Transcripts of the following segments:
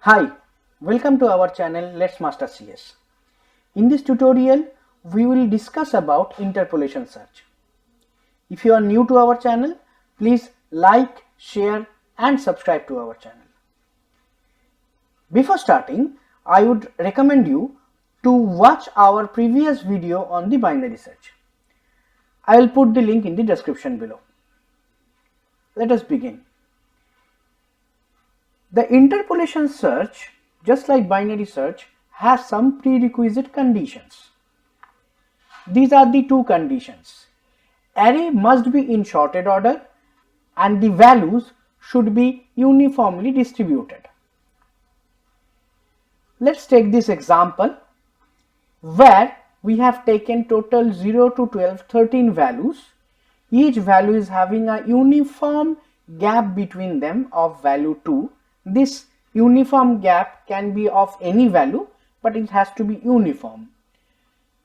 Hi, welcome to our channel LetsMasterCS. In this tutorial, we will discuss about interpolation search. If you are new to our channel, please like, share and subscribe to our channel. Before starting, I would recommend you to watch our previous video on the binary search. I will put the link in the description below. Let us begin. The interpolation search, just like binary search, has some prerequisite conditions. These are the two conditions. Array must be in sorted order and the values should be uniformly distributed. Let's take this example where we have taken total 0 to 12, 13 values. Each value is having a uniform gap between them of value 2. This uniform gap can be of any value, but it has to be uniform.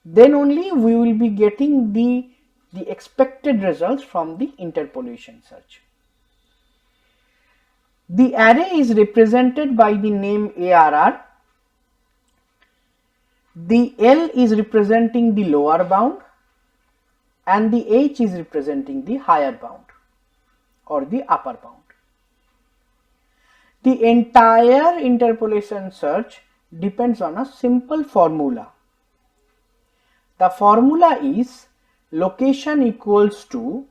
Then only we will be getting the expected results from the interpolation search. The array is represented by the name ARR. The L is representing the lower bound and the H is representing the higher bound or the upper bound. The entire interpolation search depends on a simple formula. The formula is location equals to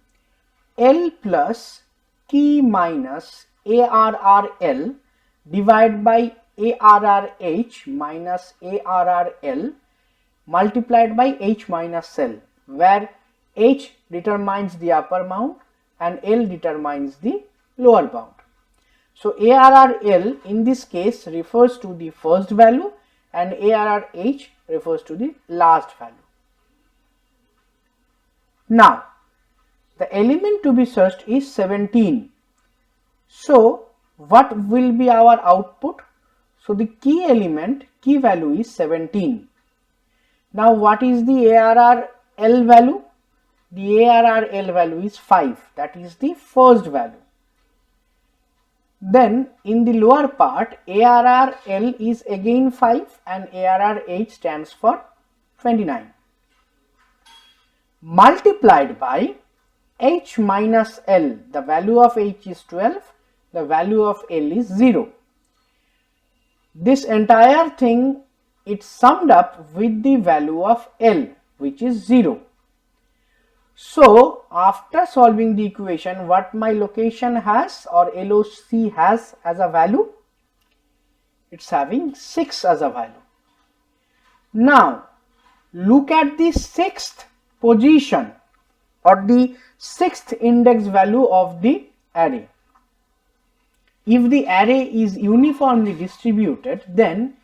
L plus key minus ARRL divided by ARRH minus ARRL multiplied by H minus L, where H determines the upper bound and L determines the lower bound. So ARRL in this case refers to the first value and ARRH refers to the last value. Now the element to be searched is 17. So what will be our output? So the key element, key value is 17. Now what is the ARRL value? The ARRL value is 5. That is the first value. Then in the lower part, ARRL is again 5 and ARRH stands for 29. Multiplied by H minus L. The value of H is 12. The value of L is 0. This entire thing is summed up with the value of L, which is 0. So after solving the equation, what my location has or LOC has as a value? It's having 6 as a value. Now look at the 6th position or the 6th index value of the array. If the array is uniformly distributed, then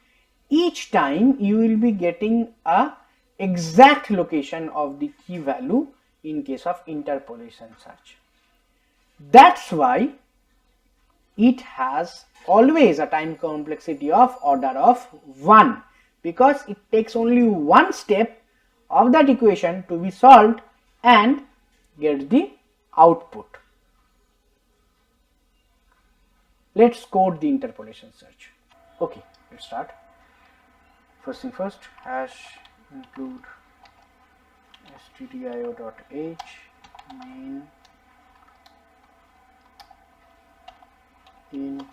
each time you will be getting a exact location of the key value in case of interpolation search. That's why it has always a time complexity of order of 1, because it takes only one step of that equation to be solved and get the output. Let's code the interpolation search. Okay, let's start. First thing first, hash include stdio.h main int.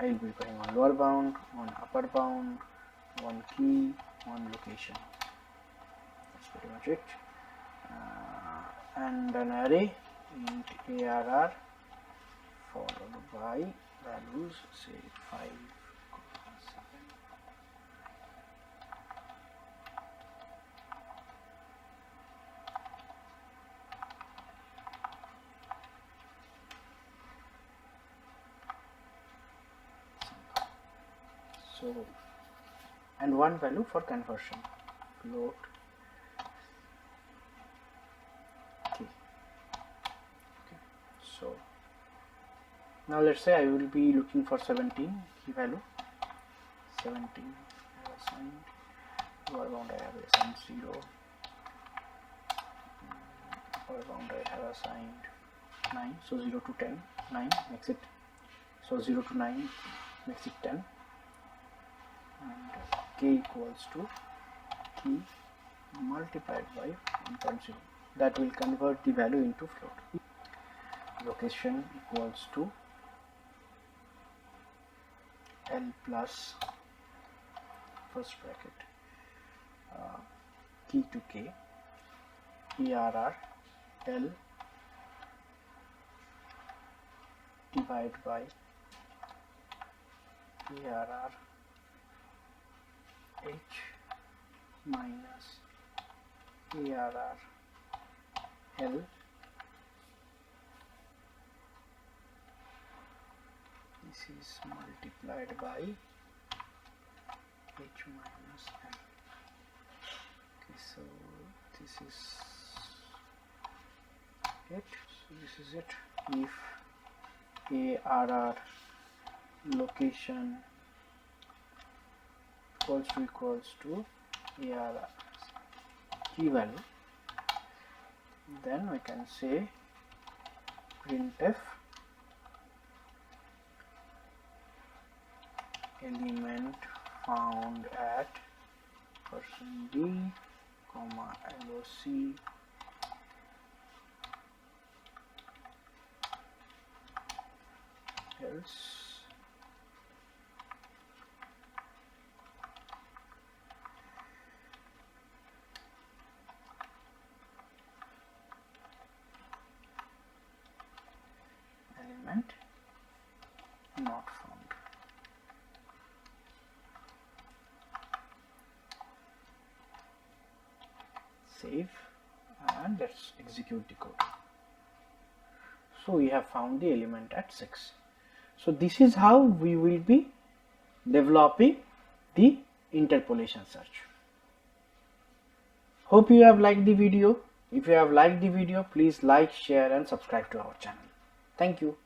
I will be putting one lower bound, one upper bound, one key, one location. That's pretty much it. And an array int ARR followed by values, say 5, 7. So, and one value for conversion, float key. Okay. So now let's say I will be looking for 17 key value. 17 I have assigned, lower bound I have assigned 0, upper bound I have assigned 9, so 0 to 10, 9 makes it So 0 to 9 makes it 10, and k equals to key multiplied by 1.0. That will convert the value into float. Location equals to L plus first bracket key to k ERR L divided by ERR H minus ERR L this is multiplied by H minus L. Okay, so this is it. So this is it. If ARR location equals to ARR key value, then we can say printf element found at %d, loc else element not found. Save and let's execute the code. So we have found the element at 6. So this is how we will be developing the interpolation search. Hope you have liked the video. If you have liked the video, please like, share and subscribe to our channel. Thank you.